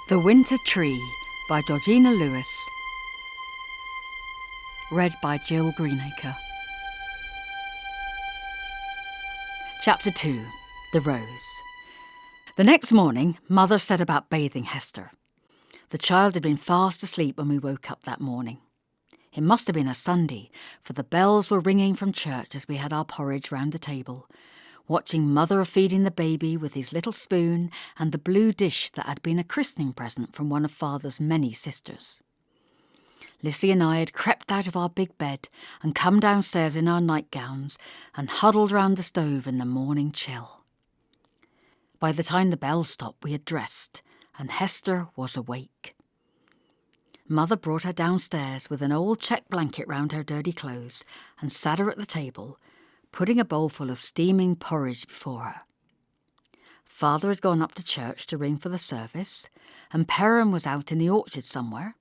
The Winter Tree by Georgina Lewis. Read by Jill Greenacre. Chapter 2. The Rose. The next morning, Mother set about bathing Hester. The child had been fast asleep when we woke up that morning. It must have been a Sunday, for the bells were ringing from church as we had our porridge round the table, watching Mother feeding the baby with his little spoon and the blue dish that had been a christening present from one of Father's many sisters. Lissy and I had crept out of our big bed and come downstairs in our nightgowns and huddled round the stove in the morning chill. By the time the bell stopped, we had dressed, and Hester was awake. Mother brought her downstairs with an old check blanket round her dirty clothes and sat her at the table, putting a bowlful of steaming porridge before her. Father had gone up to church to ring for the service, and Perrin was out in the orchard somewhere.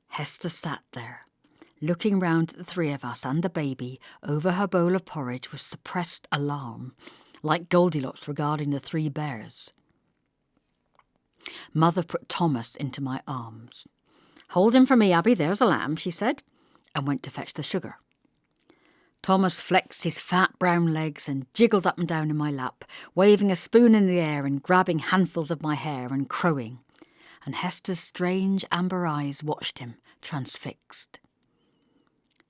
Hester sat there, looking round at the three of us and the baby over her bowl of porridge with suppressed alarm, like Goldilocks regarding the three bears. Mother put Thomas into my arms. "Hold him for me, Abby, there's a lamb," she said, and went to fetch the sugar. Thomas flexed his fat brown legs and jiggled up and down in my lap, waving a spoon in the air and grabbing handfuls of my hair and crowing, and Hester's strange amber eyes watched him, transfixed.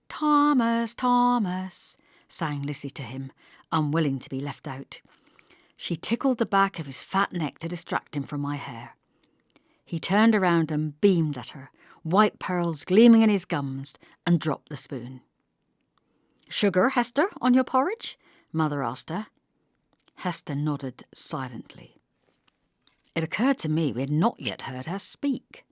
"Thomas, Thomas," sang Lissy to him, unwilling to be left out. She tickled the back of his fat neck to distract him from my hair. He turned around and beamed at her, white pearls gleaming in his gums, and dropped the spoon. "Sugar, Hester, on your porridge?" Mother asked her. Hester nodded silently. It occurred to me we had not yet heard her speak.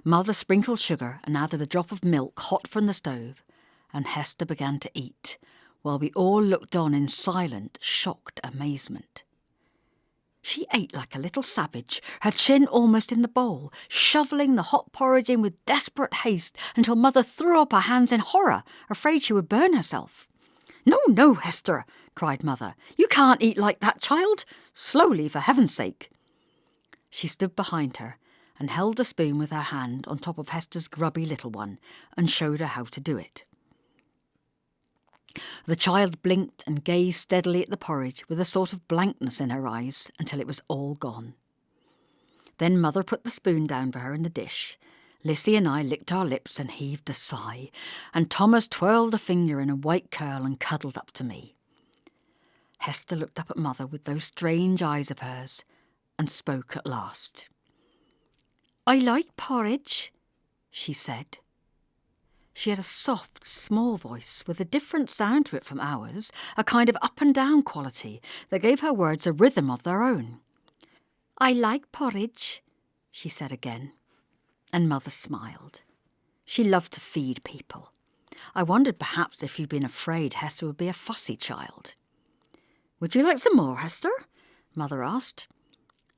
Mother sprinkled sugar and added a drop of milk hot from the stove, and Hester began to eat, while we all looked on in silent, shocked amazement. She ate like a little savage, her chin almost in the bowl, shoveling the hot porridge in with desperate haste until Mother threw up her hands in horror, afraid she would burn herself. "No, no, Hester," cried Mother. "You can't eat like that, child. Slowly, for heaven's sake." She stood behind her and held the spoon with her hand on top of Hester's grubby little one and showed her how to do it. The child blinked and gazed steadily at the porridge with a sort of blankness in her eyes until it was all gone. Then Mother put the spoon down for her in the dish. Lissy and I licked our lips and heaved a sigh, and Thomas twirled a finger in a white curl and cuddled up to me. Hester looked up at Mother with those strange eyes of hers and spoke at last. "I like porridge," she said. She had a soft, small voice with a different sound to it from ours, a kind of up-and-down quality that gave her words a rhythm of their own. "I like porridge," she said again, and Mother smiled. She loved to feed people. I wondered perhaps if she'd been afraid Hester would be a fussy child. "Would you like some more, Hester?" Mother asked.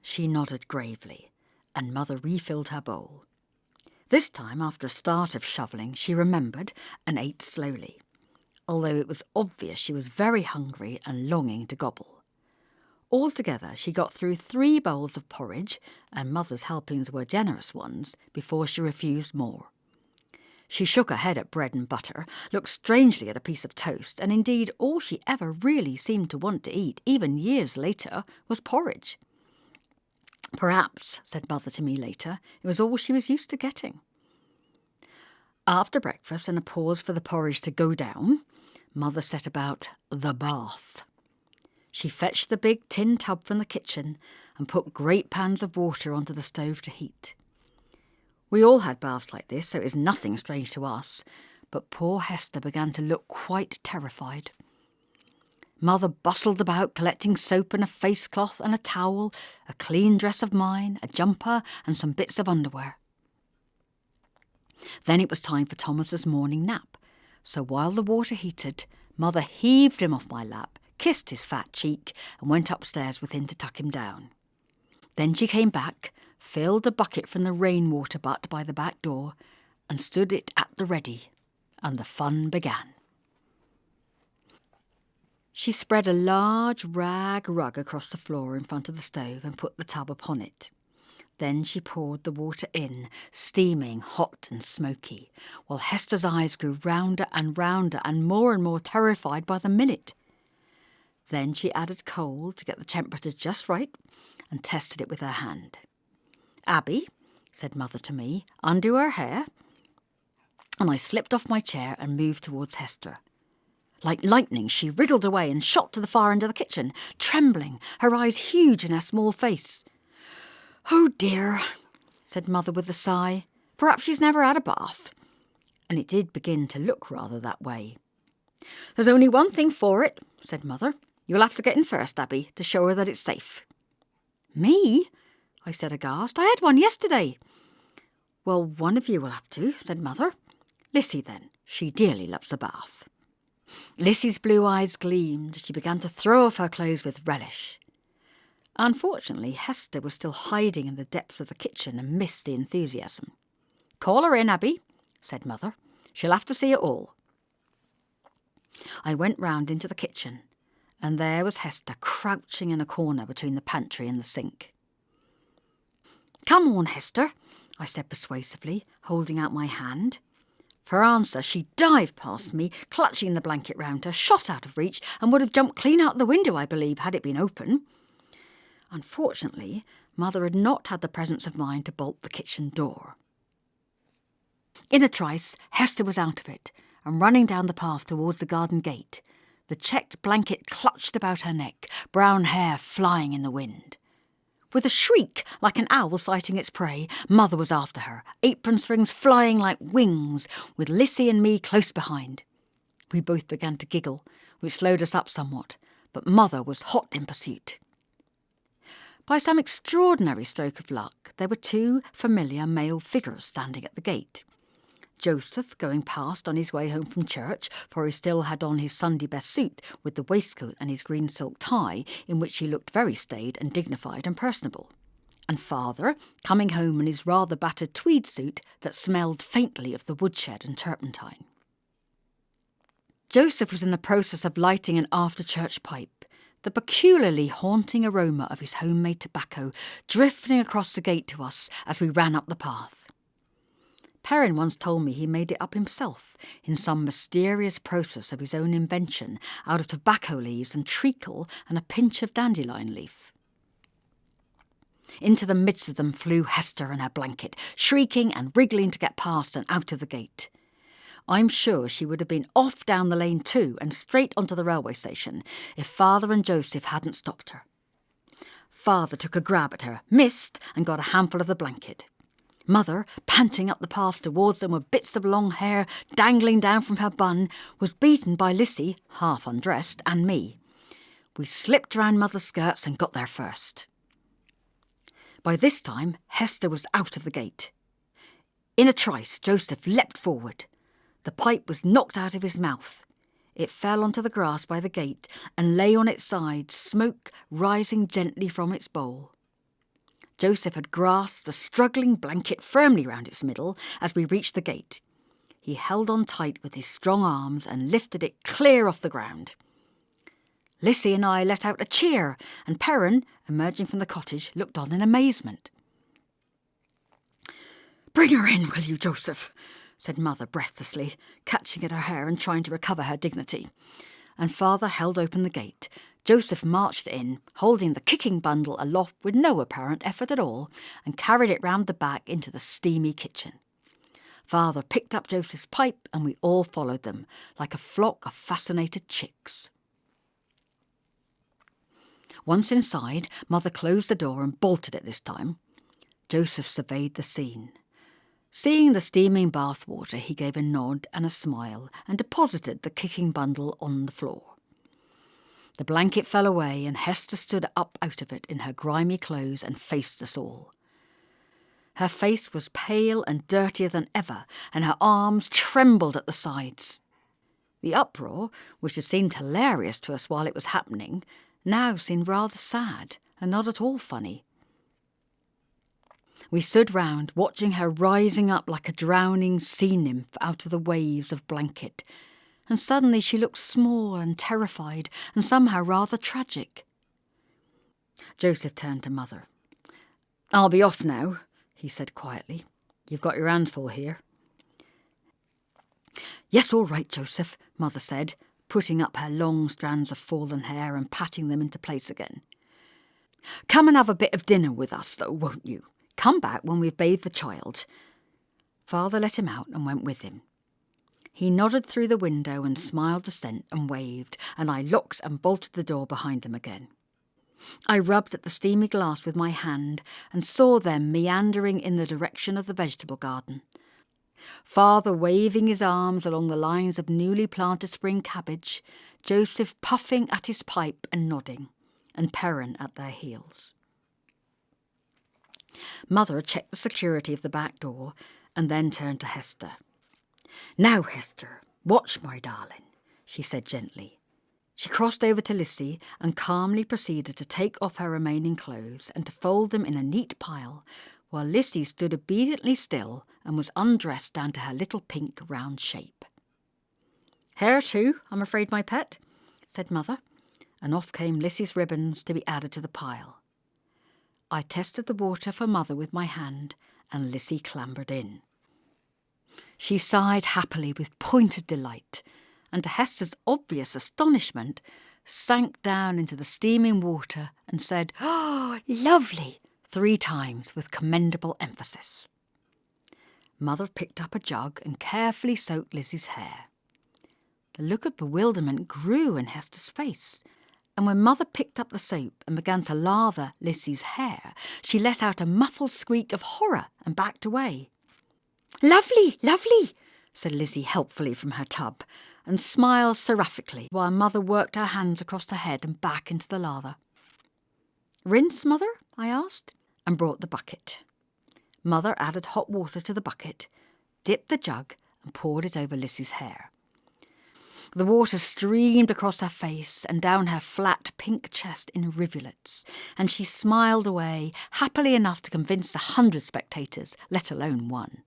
She nodded gravely, and Mother refilled her bowl. This time, after a start of shovelling, she remembered and ate slowly, although it was obvious she was very hungry and longing to gobble. Altogether, she got through 3 bowls of porridge, and Mother's helpings were generous ones, before she refused more. She shook her head at bread and butter, looked strangely at a piece of toast, and indeed all she ever really seemed to want to eat, even years later, was porridge. "Perhaps," said Mother to me later, "it was all she was used to getting." After breakfast and a pause for the porridge to go down, Mother set about the bath. She fetched the big tin tub from the kitchen and put great pans of water onto the stove to heat. We all had baths like this, so it was nothing strange to us, but poor Hester began to look quite terrified. Mother bustled about collecting soap and a face cloth and a towel, a clean dress of mine, a jumper and some bits of underwear. Then it was time for Thomas's morning nap, so while the water heated, Mother heaved him off my lap, kissed his fat cheek and went upstairs with him to tuck him down. Then she came back, filled a bucket from the rainwater butt by the back door and stood it at the ready, and the fun began. She spread a large rag rug across the floor in front of the stove and put the tub upon it. Then she poured the water in, steaming, hot and smoky, while Hester's eyes grew rounder and rounder and more terrified by the minute. Then she added coal to get the temperature just right and tested it with her hand. "Abby," said Mother to me, "undo her hair." And I slipped off my chair and moved towards Hester. Like lightning, she wriggled away and shot to the far end of the kitchen, trembling, her eyes huge in her small face. "Oh dear," said Mother with a sigh. "Perhaps she's never had a bath." And it did begin to look rather that way. "There's only one thing for it," said Mother. "You'll have to get in first, Abby, to show her that it's safe." "Me?" I said aghast. "I had one yesterday." "Well, one of you will have to," said Mother. "Lissy, then. She dearly loves a bath." Lissy's blue eyes gleamed. She began to throw off her clothes with relish. Unfortunately, Hester was still hiding in the depths of the kitchen and missed the enthusiasm. "Call her in, Abby," said Mother. "She'll have to see it all." I went round into the kitchen, and there was Hester crouching in a corner between the pantry and the sink. "Come on, Hester," I said persuasively, holding out my hand. For answer, she dived past me, clutching the blanket round her, shot out of reach, and would have jumped clean out the window, I believe, had it been open. Unfortunately, Mother had not had the presence of mind to bolt the kitchen door. In a trice, Hester was out of it and running down the path towards the garden gate, the checked blanket clutched about her neck, brown hair flying in the wind. With a shriek, like an owl sighting its prey, Mother was after her, apron strings flying like wings, with Lissy and me close behind. We both began to giggle, which slowed us up somewhat, but Mother was hot in pursuit. By some extraordinary stroke of luck, there were two familiar male figures standing at the gate. Joseph going past on his way home from church, for he still had on his Sunday best suit with the waistcoat and his green silk tie, in which he looked very staid and dignified and personable. And Father coming home in his rather battered tweed suit that smelled faintly of the woodshed and turpentine. Joseph was in the process of lighting an after-church pipe, the peculiarly haunting aroma of his homemade tobacco drifting across the gate to us as we ran up the path. Perrin once told me he made it up himself in some mysterious process of his own invention out of tobacco leaves and treacle and a pinch of dandelion leaf. Into the midst of them flew Hester in her blanket, shrieking and wriggling to get past and out of the gate. I'm sure she would have been off down the lane too and straight onto the railway station if Father and Joseph hadn't stopped her. Father took a grab at her, missed, and got a handful of the blanket. Mother, panting up the path towards them with bits of long hair dangling down from her bun, was beaten by Lissy, half undressed, and me. We slipped round Mother's skirts and got there first. By this time, Hester was out of the gate. In a trice, Joseph leapt forward. The pipe was knocked out of his mouth. It fell onto the grass by the gate and lay on its side, smoke rising gently from its bowl. Joseph had grasped the struggling blanket firmly round its middle as we reached the gate. He held on tight with his strong arms and lifted it clear off the ground. Lissy and I let out a cheer, and Perrin, emerging from the cottage, looked on in amazement. "Bring her in, will you, Joseph?" said Mother breathlessly, catching at her hair and trying to recover her dignity. And Father held open the gate. Joseph marched in, holding the kicking bundle aloft with no apparent effort at all, and carried it round the back into the steamy kitchen. Father picked up Joseph's pipe, and we all followed them, like a flock of fascinated chicks. Once inside, Mother closed the door and bolted it this time. Joseph surveyed the scene. Seeing the steaming bath water, he gave a nod and a smile and deposited the kicking bundle on the floor. The blanket fell away and Hester stood up out of it in her grimy clothes and faced us all. Her face was pale and dirtier than ever, and her arms trembled at the sides. The uproar, which had seemed hilarious to us while it was happening, now seemed rather sad and not at all funny. We stood round, watching her rising up like a drowning sea nymph out of the waves of blanket, and suddenly she looked small and terrified and somehow rather tragic. Joseph turned to Mother. "I'll be off now," he said quietly. "You've got your hands full here." "Yes, all right, Joseph," Mother said, putting up her long strands of fallen hair and patting them into place again. "Come and have a bit of dinner with us, though, won't you? Come back when we've bathed the child." Father let him out and went with him. He nodded through the window and smiled assent and waved, and I locked and bolted the door behind him again. I rubbed at the steamy glass with my hand and saw them meandering in the direction of the vegetable garden. Father waving his arms along the lines of newly planted spring cabbage, Joseph puffing at his pipe and nodding, and Perrin at their heels. Mother checked the security of the back door and then turned to Hester. "Now, Hester, watch, my darling," she said gently. She crossed over to Lissy and calmly proceeded to take off her remaining clothes and to fold them in a neat pile, while Lissy stood obediently still and was undressed down to her little pink round shape. "Hair too, I'm afraid, my pet," said Mother, and off came Lissy's ribbons to be added to the pile. I tested the water for Mother with my hand, and Lissy clambered in. She sighed happily with pointed delight, and to Hester's obvious astonishment, sank down into the steaming water and said, "Oh, lovely," 3 times with commendable emphasis. Mother picked up a jug and carefully soaked Lizzie's hair. The look of bewilderment grew in Hester's face, and when Mother picked up the soap and began to lather Lizzie's hair, she let out a muffled squeak of horror and backed away. "Lovely, lovely," said Lizzie helpfully from her tub, and smiled seraphically while Mother worked her hands across her head and back into the lather. "Rinse, Mother?" I asked, and brought the bucket. Mother added hot water to the bucket, dipped the jug and poured it over Lizzie's hair. The water streamed across her face and down her flat pink chest in rivulets, and she smiled away, happily enough to convince 100 spectators, let alone 1.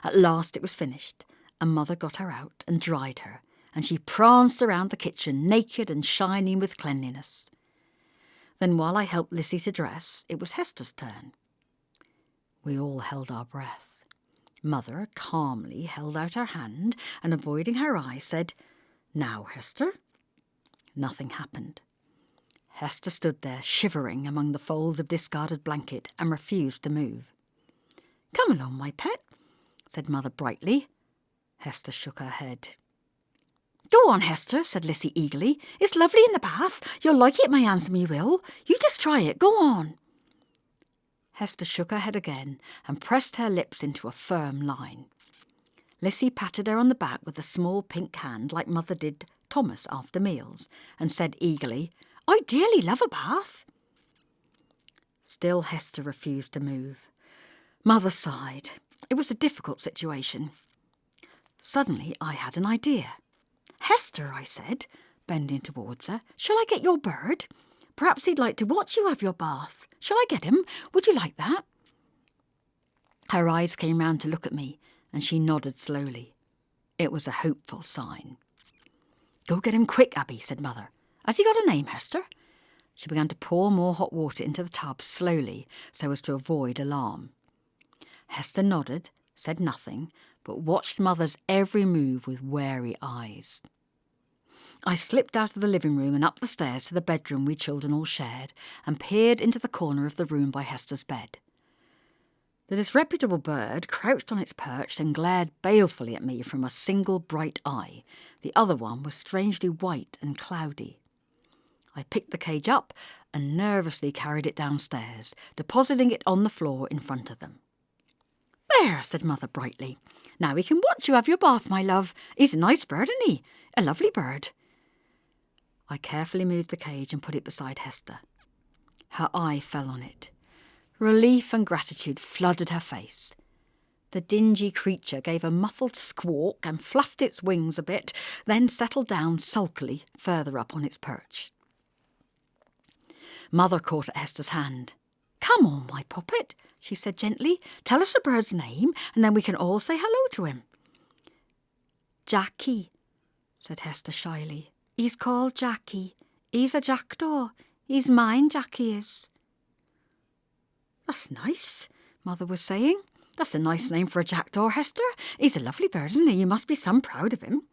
At last it was finished, and Mother got her out and dried her, and she pranced around the kitchen naked and shining with cleanliness. Then while I helped Lissy to dress, it was Hester's turn. We all held our breath. Mother calmly held out her hand and, avoiding her eyes, said, "Now, Hester." Nothing happened. Hester stood there, shivering among the folds of discarded blanket, and refused to move. "Come along, my pet," said Mother brightly. Hester shook her head. "Go on, Hester," said Lissy eagerly. "It's lovely in the bath. You'll like it, my handsome, you will. You just try it. Go on." Hester shook her head again and pressed her lips into a firm line. Lissy patted her on the back with a small pink hand like Mother did Thomas after meals, and said eagerly, "I dearly love a bath." Still Hester refused to move. Mother sighed. It was a difficult situation. Suddenly I had an idea. "Hester," I said, bending towards her, "shall I get your bird? Perhaps he'd like to watch you have your bath. Shall I get him? Would you like that?" Her eyes came round to look at me, and she nodded slowly. It was a hopeful sign. "Go get him quick, Abby," said Mother. "Has he got a name, Hester?" She began to pour more hot water into the tub slowly so as to avoid alarm. Hester nodded, said nothing, but watched Mother's every move with wary eyes. I slipped out of the living room and up the stairs to the bedroom we children all shared, and peered into the corner of the room by Hester's bed. The disreputable bird crouched on its perch and glared balefully at me from a single bright eye. The other one was strangely white and cloudy. I picked the cage up and nervously carried it downstairs, depositing it on the floor in front of them. "There," said Mother brightly. "Now he can watch you have your bath, my love. He's a nice bird, isn't he? A lovely bird." I carefully moved the cage and put it beside Hester. Her eye fell on it. Relief and gratitude flooded her face. The dingy creature gave a muffled squawk and fluffed its wings a bit, then settled down sulkily further up on its perch. Mother caught at Hester's hand. "Come on, my poppet," she said gently. "Tell us the bird's name, and then we can all say hello to him." "Jackie," said Hester shyly. "He's called Jackie. He's a jackdaw. He's mine, Jackie is." "That's nice," Mother was saying. "That's a nice name for a jackdaw, Hester. He's a lovely bird, isn't he? You must be some proud of him."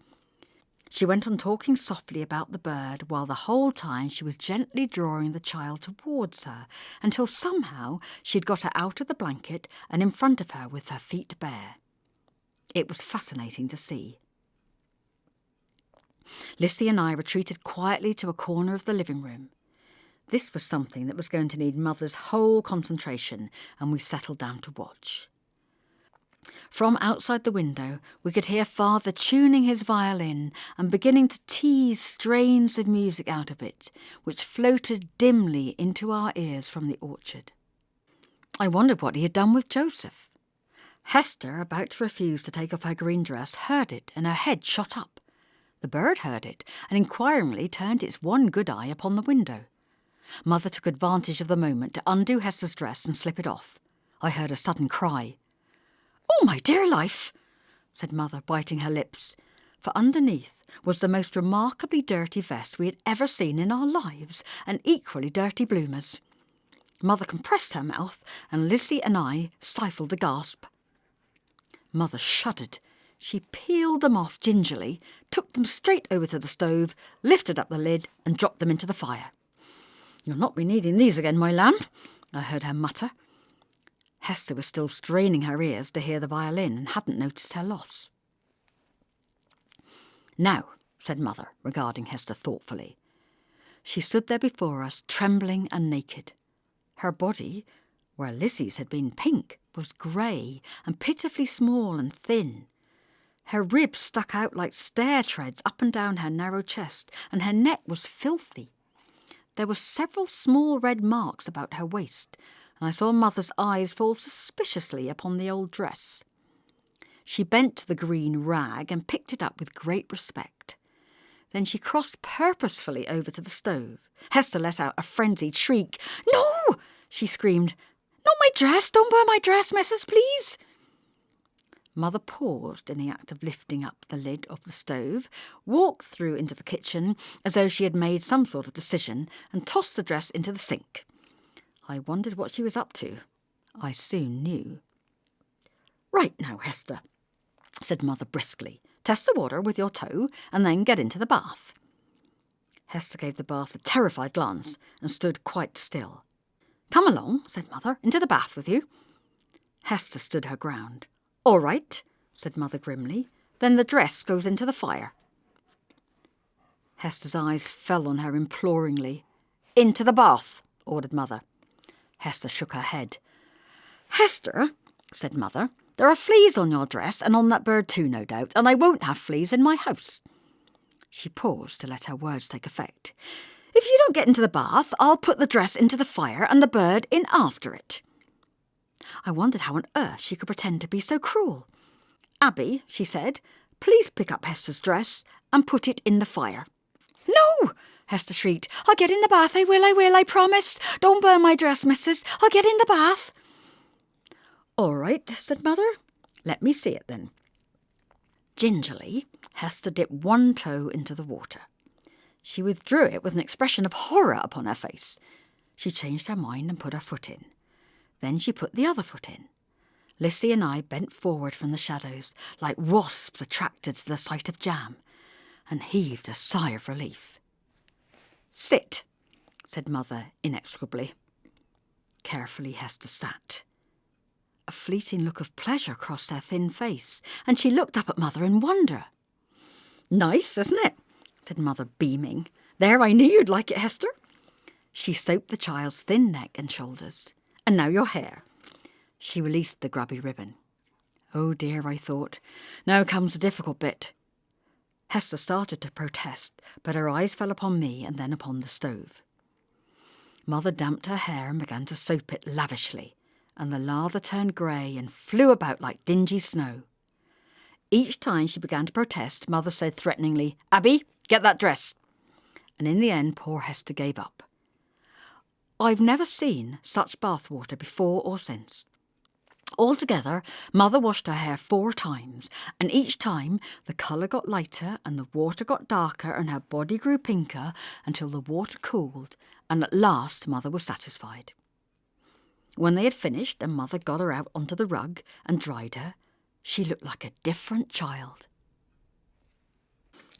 She went on talking softly about the bird while the whole time she was gently drawing the child towards her until somehow she'd got her out of the blanket and in front of her with her feet bare. It was fascinating to see. Lissy and I retreated quietly to a corner of the living room. This was something that was going to need Mother's whole concentration, and we settled down to watch. From outside the window, we could hear Father tuning his violin and beginning to tease strains of music out of it, which floated dimly into our ears from the orchard. I wondered what he had done with Joseph. Hester, about to refuse to take off her green dress, heard it, and her head shot up. The bird heard it, and inquiringly turned its one good eye upon the window. Mother took advantage of the moment to undo Hester's dress and slip it off. I heard a sudden cry. "Oh, my dear life," said Mother, biting her lips, for underneath was the most remarkably dirty vest we had ever seen in our lives, and equally dirty bloomers. Mother compressed her mouth, and Lissy and I stifled a gasp. Mother shuddered. She peeled them off gingerly, took them straight over to the stove, lifted up the lid, and dropped them into the fire. "You'll not be needing these again, my lamb," I heard her mutter. Hester was still straining her ears to hear the violin and hadn't noticed her loss. "Now," said Mother, regarding Hester thoughtfully. She stood there before us, trembling and naked. Her body, where Lissy's had been pink, was grey and pitifully small and thin. Her ribs stuck out like stair treads up and down her narrow chest, and her neck was filthy. There were several small red marks about her waist, and I saw Mother's eyes fall suspiciously upon the old dress. She bent to the green rag and picked it up with great respect. Then she crossed purposefully over to the stove. Hester let out a frenzied shriek. "No!" she screamed. "Not my dress! Don't burn my dress, missus, please!" Mother paused in the act of lifting up the lid of the stove, walked through into the kitchen as though she had made some sort of decision, and tossed the dress into the sink. I wondered what she was up to. I soon knew. "Right now, Hester," said Mother briskly. "Test the water with your toe and then get into the bath." Hester gave the bath a terrified glance and stood quite still. "Come along," said Mother, "into the bath with you." Hester stood her ground. "All right," said Mother grimly. "Then the dress goes into the fire." Hester's eyes fell on her imploringly. "Into the bath," ordered Mother. Hester shook her head. "Hester," said Mother, "there are fleas on your dress and on that bird too, no doubt, and I won't have fleas in my house." She paused to let her words take effect. "If you don't get into the bath, I'll put the dress into the fire and the bird in after it." I wondered how on earth she could pretend to be so cruel. "Abby," she said, "please pick up Hester's dress and put it in the fire." "No!" Hester shrieked. "I'll get in the bath, I will, I promise. Don't burn my dress, missus. I'll get in the bath." "All right," said Mother. "Let me see it then." Gingerly, Hester dipped one toe into the water. She withdrew it with an expression of horror upon her face. She changed her mind and put her foot in. Then she put the other foot in. Lissy and I bent forward from the shadows, like wasps attracted to the sight of jam, and heaved a sigh of relief. "Sit," said Mother inexorably. Carefully Hester sat. A fleeting look of pleasure crossed her thin face, and she looked up at Mother in wonder. "Nice, isn't it?" said Mother, beaming. "There, I knew you'd like it, Hester." She soaped the child's thin neck and shoulders. "And now your hair." She released the grubby ribbon. "Oh dear," I thought. "Now comes the difficult bit." Hester started to protest, but her eyes fell upon me and then upon the stove. Mother damped her hair and began to soap it lavishly, and the lather turned grey and flew about like dingy snow. Each time she began to protest, Mother said threateningly, "Abby, get that dress." And in the end, poor Hester gave up. I've never seen such bathwater before or since. Altogether, Mother washed her hair 4 times, and each time the colour got lighter and the water got darker and her body grew pinker until the water cooled, and at last Mother was satisfied. When they had finished and Mother got her out onto the rug and dried her, she looked like a different child.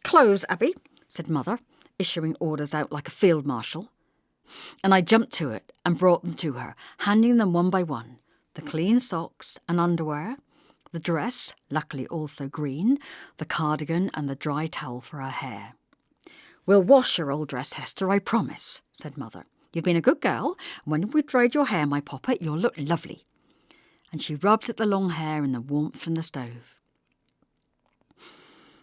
"Clothes, Abby," said Mother, issuing orders out like a field marshal. And I jumped to it and brought them to her, handing them one by one, the clean socks and underwear, the dress, luckily also green, the cardigan and the dry towel for her hair. "We'll wash your old dress, Hester, I promise," said Mother. "You've been a good girl, and when we've dried your hair, my poppet, you'll look lovely." And she rubbed at the long hair in the warmth from the stove.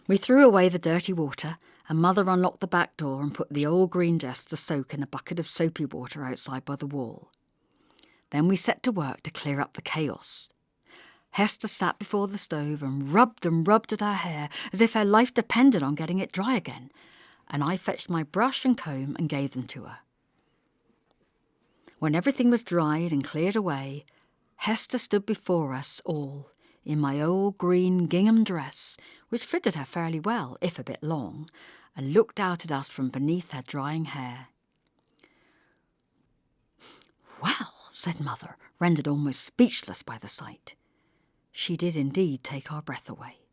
We threw away the dirty water, and Mother unlocked the back door and put the old green dress to soak in a bucket of soapy water outside by the wall. Then we set to work to clear up the chaos. Hester sat before the stove and rubbed at her hair as if her life depended on getting it dry again, and I fetched my brush and comb and gave them to her. When everything was dried and cleared away, Hester stood before us all in my old green gingham dress, which fitted her fairly well, if a bit long, and looked out at us from beneath her drying hair. "Well," said Mother, rendered almost speechless by the sight. She did indeed take our breath away.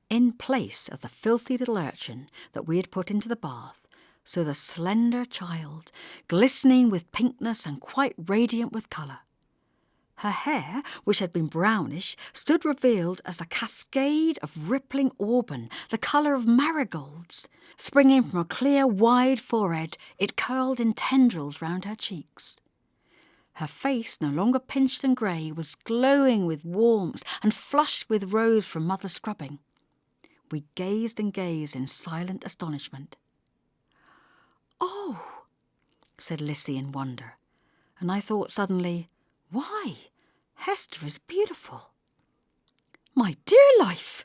In place of the filthy little urchin that we had put into the bath, stood a slender child, glistening with pinkness and quite radiant with colour. Her hair, which had been brownish, stood revealed as a cascade of rippling auburn, the colour of marigolds. Springing from a clear, wide forehead, it curled in tendrils round her cheeks. Her face, no longer pinched and grey, was glowing with warmth and flushed with rose from Mother's scrubbing. We gazed and gazed in silent astonishment. "Oh," said Lissy in wonder, and I thought suddenly, "Why, Hester is beautiful." "My dear life,"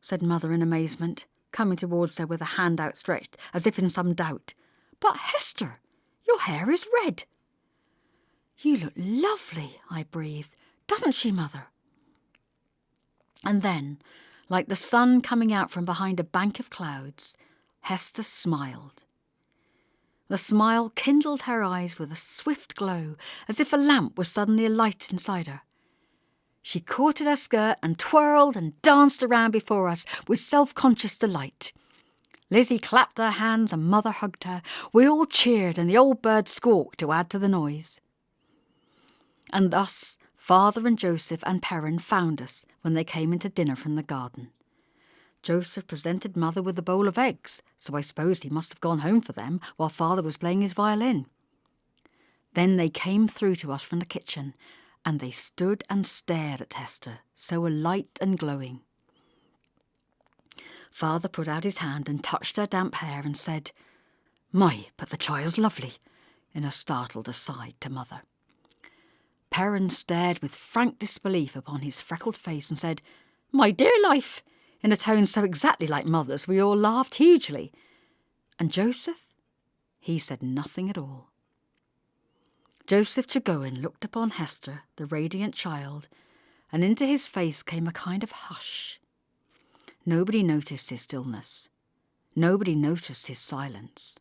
said Mother in amazement, coming towards her with a hand outstretched, as if in some doubt. "But Hester, your hair is red." "You look lovely," I breathed. "Doesn't she, Mother?" And then, like the sun coming out from behind a bank of clouds, Hester smiled. The smile kindled her eyes with a swift glow, as if a lamp was suddenly alight inside her. She caught at her skirt and twirled and danced around before us with self-conscious delight. Lizzie clapped her hands and Mother hugged her. We all cheered and the old bird squawked to add to the noise. And thus Father and Joseph and Perrin found us when they came into dinner from the garden. Joseph presented Mother with a bowl of eggs, so I supposed he must have gone home for them while Father was playing his violin. Then they came through to us from the kitchen, and they stood and stared at Hester, so alight and glowing. Father put out his hand and touched her damp hair and said, "My, but the child's lovely," in a startled aside to Mother. Perrin stared with frank disbelief upon his freckled face and said, "My dear life," in a tone so exactly like Mother's we all laughed hugely. And Joseph? He said nothing at all. Joseph Chagoin looked upon Hester, the radiant child, and into his face came a kind of hush. Nobody noticed his stillness. Nobody noticed his silence.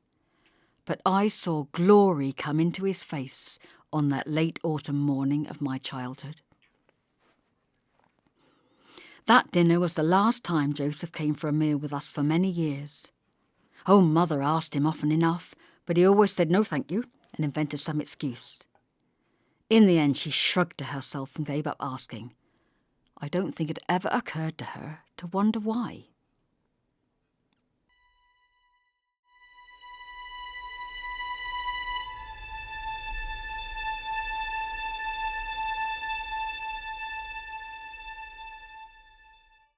But I saw glory come into his face on that late autumn morning of my childhood. That dinner was the last time Joseph came for a meal with us for many years. Oh, Mother asked him often enough, but he always said no thank you and invented some excuse. In the end, she shrugged to herself and gave up asking. I don't think it ever occurred to her to wonder why.